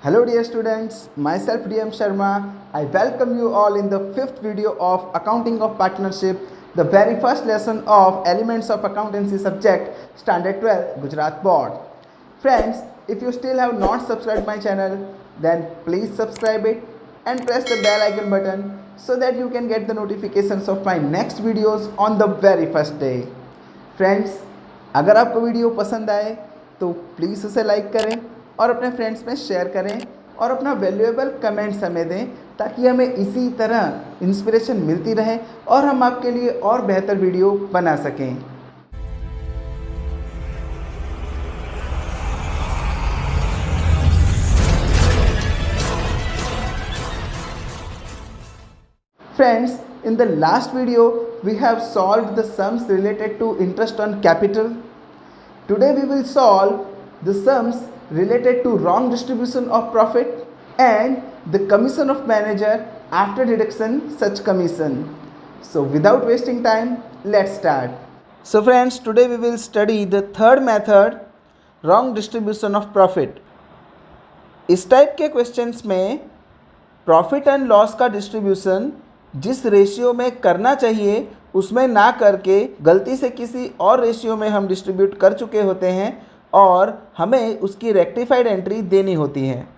Hello dear students, myself DM Sharma. I welcome you all in the fifth video of Accounting of Partnership, the very first lesson of Elements of Accountancy subject, Standard 12, Gujarat Board. Friends, if you still have not subscribed my channel, then please subscribe it and press the bell icon button so that you can get the notifications of my next videos on the very first day. Friends, अगर आपको video पसंद आए तो please उसे like करें और अपने friends में शेयर करें और अपना वैल्यूएबल कमेंट्स हमें दें ताकि हमें इसी तरह इंस्पिरेशन मिलती रहे और हम आपके लिए और बेहतर वीडियो बना सकें। Friends, in the last video we have solved the sums related to interest on capital. Today we will solve the sums related to wrong distribution of profit and the commission of manager after deduction such commission. So without wasting time, let's start. So friends, today we will study the third method, wrong distribution of profit. इस type के questions में profit and loss का distribution जिस ratio में करना चाहिए उसमें ना करके गलती से किसी और रेशियो में हम डिस्ट्रीब्यूट कर चुके होते हैं और हमें उसकी रेक्टिफाइड एंट्री देनी होती है।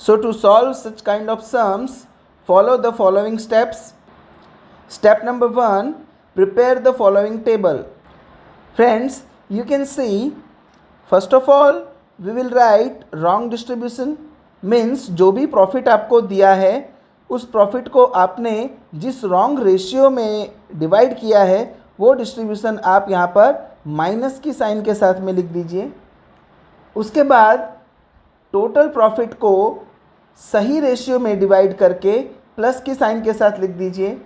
So to solve such kind of sums follow the following steps. Step number 1, prepare the following table. Friends, you can see first of all we will write wrong distribution, means जो भी profit आपको दिया है उस profit को आपने जिस wrong ratio में डिवाइड किया है वो डिस्ट्रीब्यूशन आप यहाँ पर माइनस की साइन के साथ में लिख दीजिए। उसके बाद टोटल प्रॉफिट को सही रेशियो में डिवाइड करके प्लस की साइन के साथ लिख दीजिए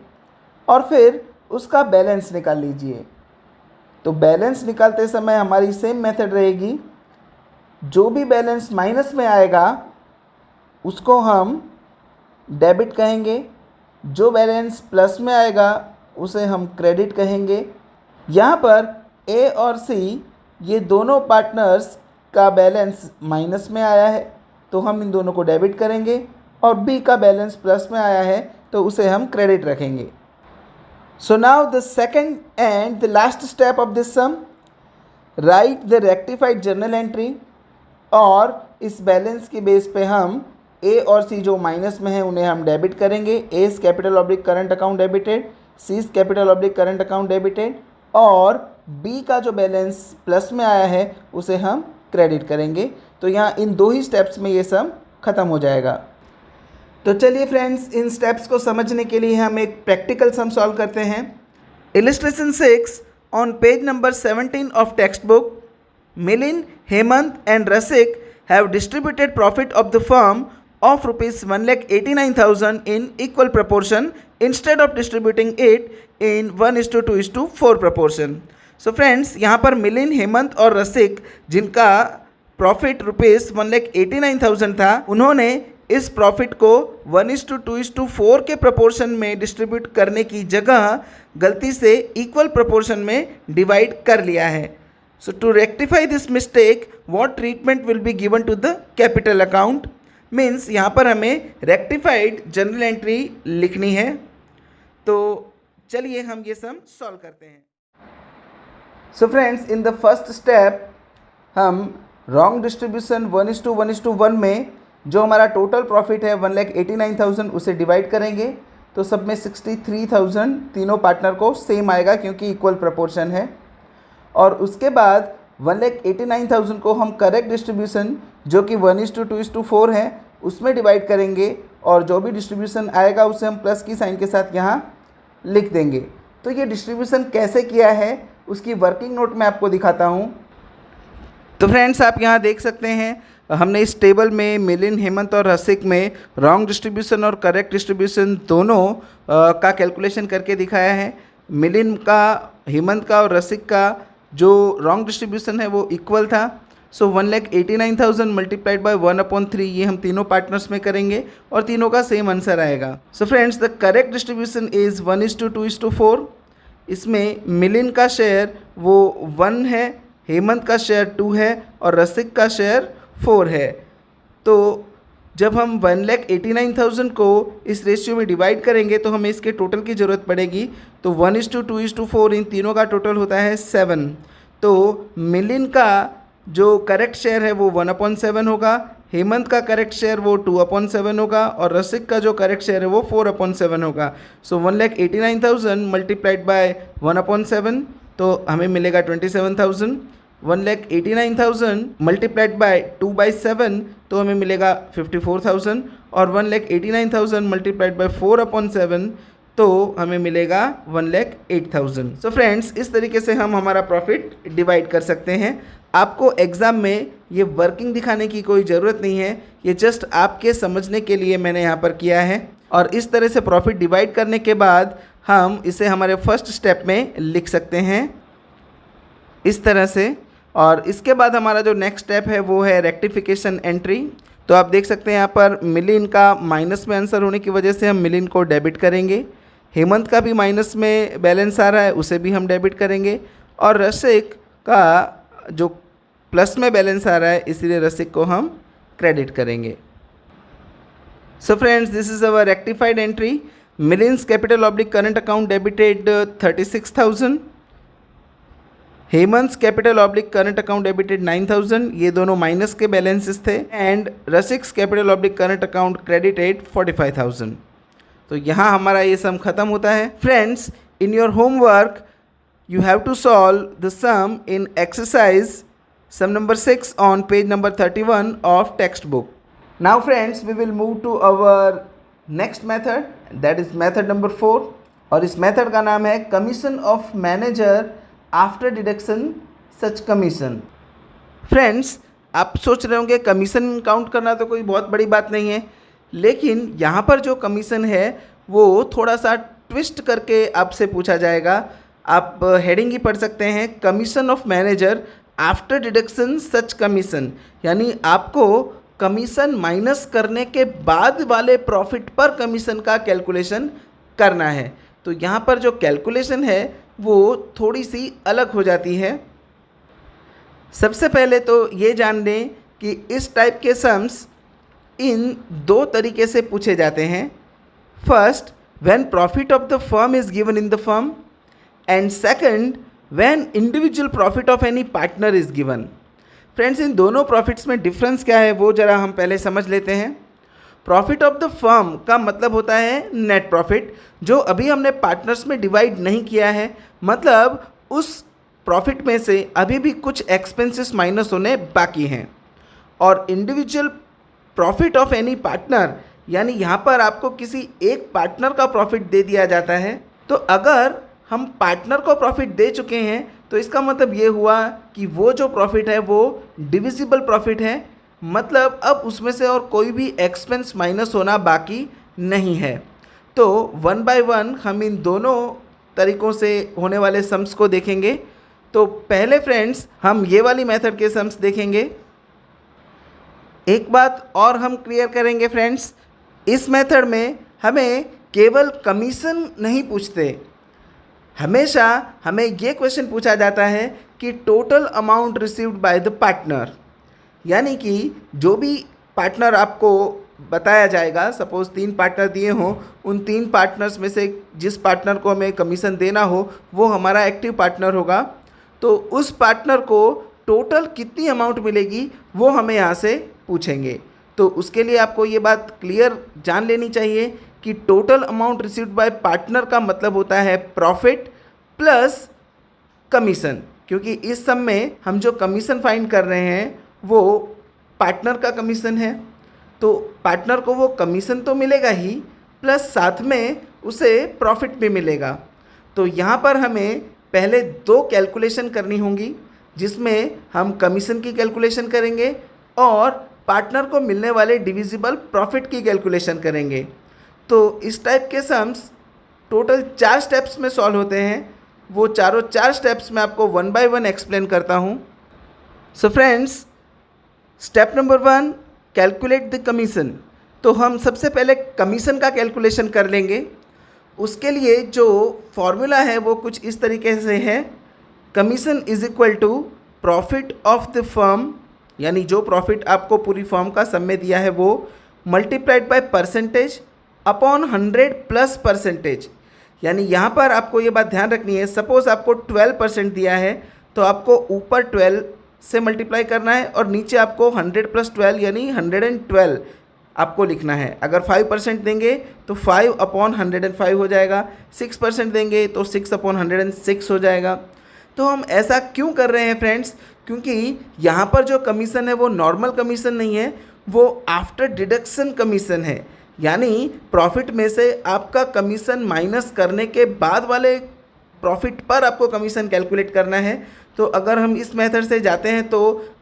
और फिर उसका बैलेंस निकाल लीजिए। तो बैलेंस निकालते समय हमारी सेम मेथड रहेगी, जो भी बैलेंस माइनस में आएगा उसको हम डेबिट कहेंगे, जो बैलेंस प्लस में आएगा उसे हम क्रेडिट कहेंगे। यहाँ पर ए और सी ये दोनों पार्टनर्स का बैलेंस माइनस में आया है तो हम इन दोनों को डेबिट करेंगे और बी का बैलेंस प्लस में आया है तो उसे हम क्रेडिट रखेंगे। So now the second and the last step of this sum, right the rectified journal entry. और इस बैलेंस के बेस पे हम ए और सी जो माइनस में है उन्हें हम डेबिट करेंगे। As capital oblique current account debited, C's capital oblique current account debited और बी का जो बैलेंस प्लस में आया है उसे हम क्रेडिट करेंगे। तो यहाँ इन दो ही स्टेप्स में ये सम ख़त्म हो जाएगा। तो चलिए फ्रेंड्स, इन स्टेप्स को समझने के लिए हम एक प्रैक्टिकल सम सॉल्व करते हैं। Illustration 6 on page number 17 of text book, Milind, Hemant and Rasik have distributed profit of the firm of rupees 1,89,000 in equal proportion instead of distributing it in 1:2:4 proportion. So friends, यहाँ पर मिलिंद, हेमंत और रसिक जिनका profit rupees 1,89,000 था, उन्होंने इस profit को 1:2:4 के proportion में डिस्ट्रीब्यूट करने की जगह गलती से इक्वल प्रोपोर्शन में डिवाइड कर लिया है। So to rectify this mistake what treatment will be given to the capital account, means यहाँ पर हमें रेक्टिफाइड जर्नल एंट्री लिखनी है। तो चलिए हम ये सम सॉल्व करते हैं। So friends, in the first step हम रॉन्ग डिस्ट्रीब्यूशन 1:1:1 में जो हमारा टोटल प्रॉफिट है 1,89,000 उसे डिवाइड करेंगे तो सब में 63,000 तीनों पार्टनर को सेम आएगा क्योंकि इक्वल प्रपोर्शन है। और उसके बाद 1,89,000 को हम करेक्ट डिस्ट्रीब्यूशन जो कि 1:2:4 है उसमें डिवाइड करेंगे और जो भी डिस्ट्रीब्यूशन आएगा उसे हम प्लस की साइन के साथ यहाँ लिख देंगे। तो ये डिस्ट्रीब्यूशन कैसे किया है उसकी वर्किंग नोट में आपको दिखाता हूँ। तो फ्रेंड्स, आप यहाँ देख सकते हैं हमने इस टेबल में मिलिंद, हेमंत और रसिक में रॉन्ग डिस्ट्रीब्यूशन और करेक्ट डिस्ट्रीब्यूशन दोनों का कैलकुलेशन करके दिखाया है। मिलिंद का, हेमंत का और रसिक का जो रॉन्ग डिस्ट्रीब्यूशन है वो इक्वल था। सो 1,89,000 मल्टीप्लाइड बाय 1/3 ये हम तीनों पार्टनर्स में करेंगे और तीनों का सेम आंसर आएगा। सो friends, the correct distribution is 1:2:4। इसमें मिलिंद का शेयर वो 1 है, हेमंत का शेयर 2 है और रसिक का शेयर 4 है। तो जब हम 1,89,000 को इस रेशियो में डिवाइड करेंगे तो हमें इसके टोटल की ज़रूरत पड़ेगी। तो 1:2:4 इन तीनों का टोटल होता है 7। तो मिलिन का जो करेक्ट शेयर है वो 1/7 होगा, हेमंत का करेक्ट शेयर वो 2/7 होगा और रसिक का जो करेक्ट शेयर है वो 4/7 होगा। सो 1,89,000 मल्टीप्लाइड बाय 1/7 तो हमें मिलेगा 27,000। 1,89,000 मल्टीप्लाइड बाय 2/7 तो हमें मिलेगा 54,000 और 1,89,000 मल्टीप्लाइड बाय 4/7 तो हमें मिलेगा 1,08,000। सो फ्रेंड्स, इस तरीके से हम हमारा प्रॉफिट डिवाइड कर सकते हैं। आपको एग्ज़ाम में ये वर्किंग दिखाने की कोई ज़रूरत नहीं है, ये जस्ट आपके समझने के लिए मैंने यहाँ पर किया है। और इस तरह से प्रॉफिट डिवाइड करने के बाद हम इसे हमारे फर्स्ट स्टेप में लिख सकते हैं इस तरह से। और इसके बाद हमारा जो नेक्स्ट स्टेप है वो है रेक्टिफिकेशन एंट्री। तो आप देख सकते हैं यहाँ पर मिलिन का माइनस में आंसर होने की वजह से हम मिलिन को डेबिट करेंगे। हेमंत का भी माइनस में बैलेंस आ रहा है, उसे भी हम डेबिट करेंगे। और रसिक का जो प्लस में बैलेंस आ रहा है इसलिए रसिक को हम क्रेडिट करेंगे। So friends, this is our rectified entry. Milin's capital oblique current account debited 36,000, Hemant's capital oblique current account debited 9,000, ये दोनों माइनस के बैलेंसेस थे। And Rasik's capital oblique current account credited 45,000। तो यहाँ हमारा ये सम खत्म होता है। Friends, in your homework you have to solve the sum in exercise sum number 6 on page number 31 of textbook. Now friends, we will move to our next method, that is method number 4 और इस method का नाम है commission of manager after deduction such commission. Friends, आप सोच रहे होंगे commission count करना तो कोई बहुत बड़ी बात नहीं है, लेकिन यहाँ पर जो कमीशन है वो थोड़ा सा ट्विस्ट करके आपसे पूछा जाएगा। आप हेडिंग ही पढ़ सकते हैं, commission of manager after deduction such commission, यानी आपको कमीशन माइनस करने के बाद वाले प्रॉफिट पर कमीशन का कैलकुलेशन करना है। तो यहाँ पर जो कैलकुलेशन है वो थोड़ी सी अलग हो जाती है। सबसे पहले तो ये जान लें कि इस टाइप के सम्स इन दो तरीके से पूछे जाते हैं। First, when profit of the firm is given in the firm, and second, when individual profit of any partner is given. Friends, इन दोनों प्रॉफिट्स में डिफरेंस क्या है वो ज़रा हम पहले समझ लेते हैं। प्रॉफिट ऑफ द फर्म का मतलब होता है नेट प्रॉफिट, जो अभी हमने पार्टनर्स में डिवाइड नहीं किया है, मतलब उस प्रॉफिट में से अभी भी कुछ एक्सपेंसेस माइनस होने बाकी हैं। और individual profit of any partner, यानी यहाँ पर आपको किसी एक पार्टनर का प्रॉफिट दे दिया जाता है। तो अगर हम पार्टनर को प्रॉफिट दे चुके हैं तो इसका मतलब ये हुआ कि वो जो प्रॉफिट है वो डिविजिबल प्रॉफिट है, मतलब अब उसमें से और कोई भी एक्सपेंस माइनस होना बाकी नहीं है। तो 1 बाय 1 हम इन दोनों तरीक़ों से होने वाले सम्स को देखेंगे। तो पहले फ्रेंड्स हम ये वाली मेथड के सम्स देखेंगे। एक बात और हम क्लियर करेंगे फ्रेंड्स, इस मेथड में हमें केवल कमीशन नहीं पूछते, हमेशा हमें ये क्वेश्चन पूछा जाता है कि total amount received by the partner, यानी कि जो भी पार्टनर आपको बताया जाएगा, सपोज़ 3 पार्टनर दिए हों, उन 3 पार्टनर्स में से जिस पार्टनर को हमें कमीशन देना हो वो हमारा एक्टिव पार्टनर होगा। तो उस पार्टनर को टोटल कितनी अमाउंट मिलेगी वो हमें यहाँ से पूछेंगे। तो उसके लिए आपको ये बात क्लियर जान लेनी चाहिए कि total amount received by partner का मतलब होता है प्रॉफिट प्लस कमीशन, क्योंकि इस सम में हम जो कमीशन फाइंड कर रहे हैं वो पार्टनर का कमीशन है। तो पार्टनर को वो कमीशन तो मिलेगा ही, प्लस साथ में उसे प्रॉफिट भी मिलेगा। तो यहाँ पर हमें पहले 2 कैलकुलेशन करनी होंगी, जिसमें हम कमीशन की कैलकुलेशन करेंगे और पार्टनर को मिलने वाले डिविजिबल प्रॉफिट की कैलकुलेशन करेंगे। तो इस टाइप के सम्स टोटल 4 स्टेप्स में सॉल्व होते हैं। वो चारों 4 स्टेप्स मैं आपको 1 बाय 1 एक्सप्लेन करता हूँ। So friends, step number 1, calculate the commission. तो हम सबसे पहले कमीशन का कैलकुलेशन कर लेंगे। उसके लिए जो फॉर्मूला है वो कुछ इस तरीके से है, commission is equal to profit of the firm, यानी जो प्रॉफिट आपको पूरी फर्म का सम में दिया है वो multiplied by percentage upon 100 plus percentage. यानी यहाँ पर आपको ये बात ध्यान रखनी है, सपोज आपको 12% दिया है तो आपको ऊपर 12 से मल्टीप्लाई करना है और नीचे आपको 100 प्लस 12 यानी 112 आपको लिखना है। अगर 5% देंगे तो 5 अपॉन 105 हो जाएगा, 6% देंगे तो 6 अपॉन 106 हो जाएगा। तो हम ऐसा क्यों कर रहे हैं फ्रेंड्स? क्योंकि यहाँ पर जो कमीशन है वो नॉर्मल कमीशन नहीं है, वो आफ्टर डिडक्शन कमीशन है। यानी प्रॉफिट में से आपका कमीशन माइनस करने के बाद वाले प्रॉफिट पर आपको कमीशन कैलकुलेट करना है। तो अगर हम इस मेथड से जाते हैं तो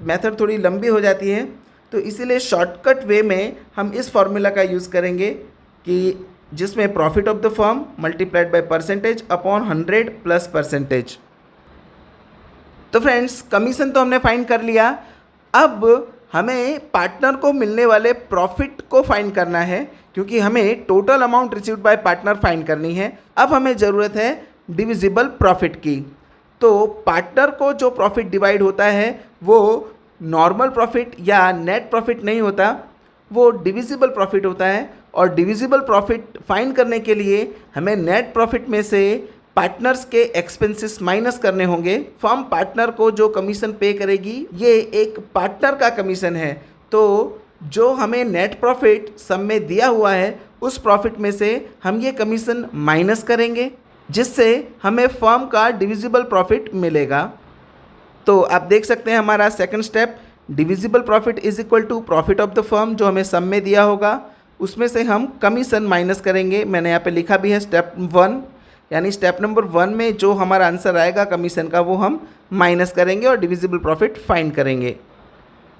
मेथड थोड़ी लंबी हो जाती है, तो इसीलिए शॉर्टकट वे में हम इस फॉर्मूला का यूज़ करेंगे कि जिसमें profit of the firm multiplied by percentage upon 100 plus percentage. तो फ्रेंड्स कमीशन तो हमने फाइंड कर लिया, अब हमें पार्टनर को मिलने वाले प्रॉफिट को फाइंड करना है, क्योंकि हमें total amount received by partner find करनी है। अब हमें ज़रूरत है डिविजिबल प्रॉफिट की। तो पार्टनर को जो प्रॉफिट डिवाइड होता है वो नॉर्मल प्रॉफिट या नेट प्रॉफिट नहीं होता, वो डिविजिबल प्रॉफिट होता है। और डिविजिबल प्रॉफिट फाइंड करने के लिए हमें नेट प्रॉफिट में से पार्टनर्स के एक्सपेंसेस माइनस करने होंगे। फर्म पार्टनर को जो कमीशन पे करेगी ये एक पार्टनर का कमीशन है, तो जो हमें नेट प्रॉफिट सम में दिया हुआ है उस प्रॉफिट में से हम ये कमीशन माइनस करेंगे, जिससे हमें फर्म का डिविजिबल प्रॉफिट मिलेगा। तो आप देख सकते हैं हमारा second step, divisible profit is equal to profit of the firm, जो हमें सम में दिया होगा उसमें से हम कमीशन माइनस करेंगे। मैंने यहाँ पे लिखा भी है स्टेप 1, यानी स्टेप नंबर 1 में जो हमारा आंसर आएगा कमीशन का वो हम माइनस करेंगे और डिविजिबल प्रॉफिट फाइंड करेंगे।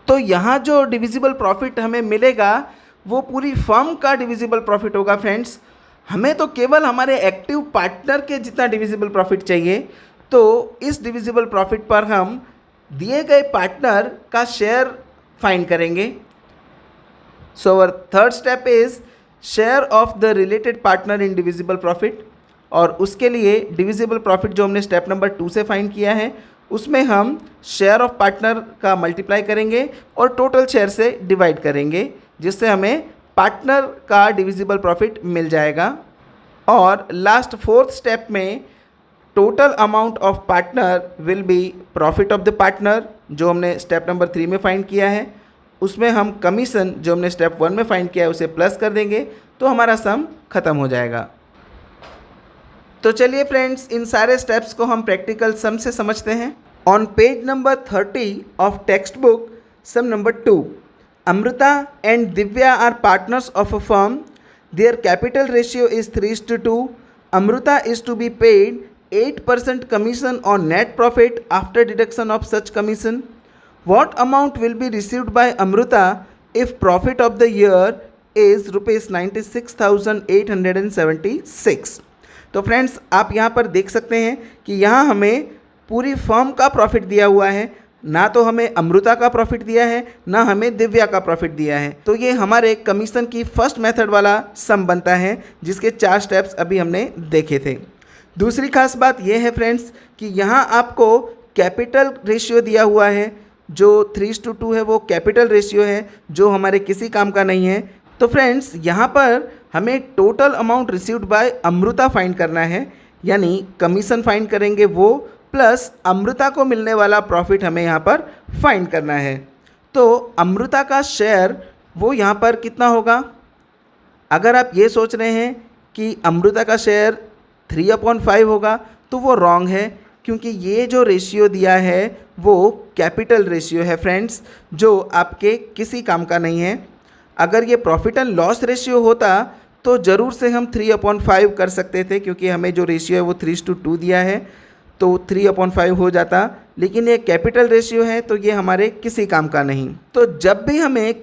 तो यहाँ जो डिविजिबल प्रॉफिट हमें मिलेगा वो पूरी फर्म का डिविजिबल प्रॉफिट होगा फ्रेंड्स। हमें तो केवल हमारे एक्टिव पार्टनर के जितना डिविजिबल प्रॉफिट चाहिए, तो इस डिविजिबल प्रॉफिट पर हम दिए गए पार्टनर का शेयर फाइंड करेंगे। So our third step is share of the related partner in divisible profit, और उसके लिए डिविजिबल प्रॉफिट जो हमने स्टेप नंबर 2 से फाइंड किया है उसमें हम शेयर ऑफ पार्टनर का मल्टीप्लाई करेंगे और टोटल शेयर से डिवाइड करेंगे, जिससे हमें पार्टनर का डिविजिबल प्रॉफिट मिल जाएगा। और लास्ट फोर्थ स्टेप में total amount of partner will be profit of the partner, जो हमने स्टेप नंबर 3 में फाइंड किया है। उसमें हम कमीशन जो हमने स्टेप 1 में फाइंड किया है उसे प्लस कर देंगे, तो हमारा सम खत्म हो जाएगा। तो चलिए फ्रेंड्स इन सारे स्टेप्स को हम प्रैक्टिकल सम से समझते हैं। On page number 30 of text book, sum number 2, Amrita and Divya are partners of a firm, their capital ratio is 3:2। Amrita is to be paid 8% commission on net profit after deduction of such commission. What amount will be received by Amruta if profit of the year is rupees 96,876? तो friends आप यहाँ पर देख सकते हैं कि यहाँ हमें पूरी फर्म का प्रॉफिट दिया हुआ है, ना तो हमें अमृता का प्रॉफिट दिया है ना हमें दिव्या का प्रॉफिट दिया है। तो ये हमारे कमीशन की फर्स्ट मेथड वाला सम बनता है, जिसके 4 स्टेप्स अभी हमने देखे थे। दूसरी खास बात यह है फ्रेंड्स कि यहाँ आपको कैपिटल रेशियो दिया हुआ है, जो 3:2 है वो कैपिटल रेशियो है, जो हमारे किसी काम का नहीं है। तो फ्रेंड्स यहाँ पर हमें total amount received by Amrita find करना है, यानी कमीशन फाइंड करेंगे वो प्लस अमृता को मिलने वाला प्रॉफिट हमें यहाँ पर फाइंड करना है। तो अमृता का शेयर वो यहाँ पर कितना होगा? अगर आप ये सोच रहे हैं कि अमृता का शेयर 3/5 होगा तो वो रॉन्ग है, क्योंकि ये जो रेशियो दिया है वो कैपिटल रेशियो है फ्रेंड्स, जो आपके किसी काम का नहीं है। अगर ये प्रॉफिट एंड लॉस रेशियो होता तो ज़रूर से हम 3/5 कर सकते थे, क्योंकि हमें जो रेशियो है वो 3:2 दिया है, तो 3/5 हो जाता। लेकिन ये कैपिटल रेशियो है तो ये हमारे किसी काम का नहीं। तो जब भी हमें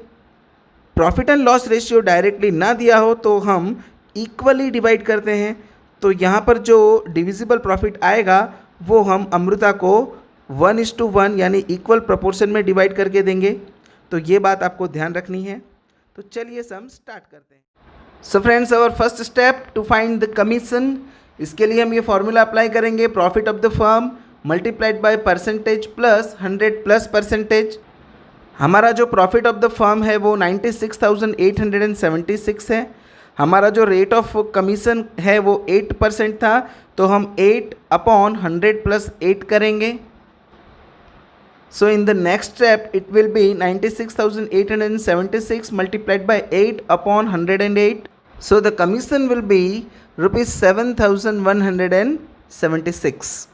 profit and loss ratio directly ना दिया हो तो हम इक्वली डिवाइड करते हैं। तो यहाँ पर जो डिविजिबल प्रॉफिट आएगा वो हम अमृता को 1:1 यानी इक्वल प्रोपोर्शन में डिवाइड करके देंगे। तो ये बात आपको ध्यान रखनी है। तो चलिए सम स्टार्ट करते हैं। So friends our first step to find the commission, इसके लिए हम ये फॉर्मूला अप्लाई करेंगे, profit of the firm multiplied by percentage plus 100 plus percentage. हमारा जो प्रॉफिट ऑफ द फर्म है वो 96,876 है। हमारा जो रेट ऑफ कमीशन है वो 8% था, तो हम 8/100 प्लस 8 करेंगे। So in the next step it will be 96,876 multiplied by 8/108। So the commission will be ₹7,176।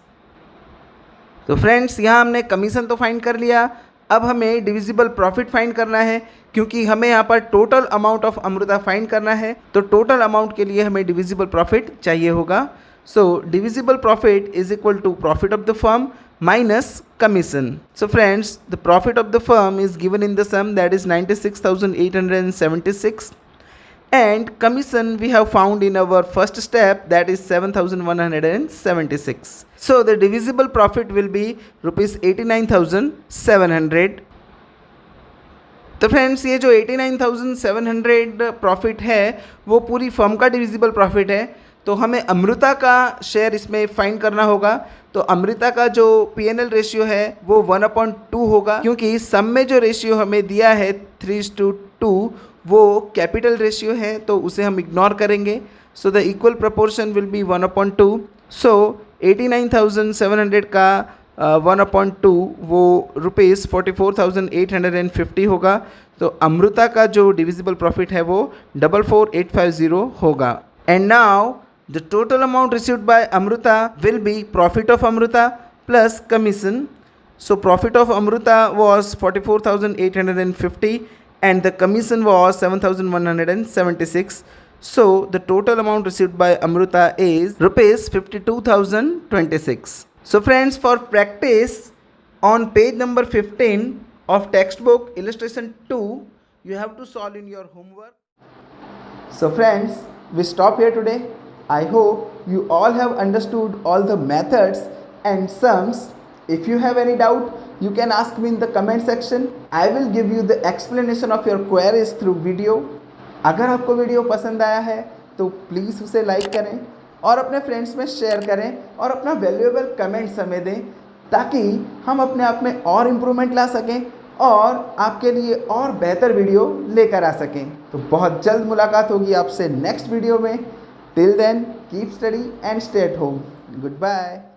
तो फ्रेंड्स यहाँ हमने कमीशन तो फाइंड कर लिया, अब हमें डिविजिबल प्रॉफिट फाइंड करना है, क्योंकि हमें यहाँ पर total amount of Amrita find करना है। तो टोटल अमाउंट के लिए हमें डिविजिबल प्रॉफिट चाहिए होगा। So divisible profit is equal to profit of the firm minus commission. So friends, the profit of the firm is given in the sum, that is 96,876, and commission we have found in our first step, that is 7,176. So the divisible profit will be ₹89,700. तो friends ये जो 89,700 profit है वो पूरी firm का divisible profit है। तो हमें अमृता का शेयर इसमें फाइंड करना होगा। तो अमृता का जो P&L रेशियो है वो 1/2 होगा, क्योंकि सम में जो रेशियो हमें दिया है 3:2 वो कैपिटल रेशियो है, तो उसे हम इग्नोर करेंगे। So the equal proportion will be 1/2। सो 89,700 का 1/2 वो ₹44,850 होगा। तो अमृता का जो डिविजिबल प्रॉफिट है वो 44,850 होगा। And now the total amount received by Amrita will be profit of Amrita plus commission. So profit of Amrita was 44,850 and the commission was 7,176. So the total amount received by Amruta is ₹52,026. So friends, for practice on page number 15 of textbook illustration 2, you have to solve in your homework. So friends, we stop here today. I hope you all have understood all the methods and sums. If you have any doubt, you can ask me in the comment section. I will give you the explanation of your queries through video. अगर आपको video पसंद आया है तो please उसे like करें और अपने फ्रेंड्स में शेयर करें और अपना वैल्यूएबल कमेंट्स हमें दें, ताकि हम अपने आप में और इम्प्रूवमेंट ला सकें और आपके लिए और बेहतर वीडियो लेकर आ सकें। तो बहुत जल्द मुलाकात होगी आपसे नेक्स्ट वीडियो में। Till then keep study and stay at home. Good bye.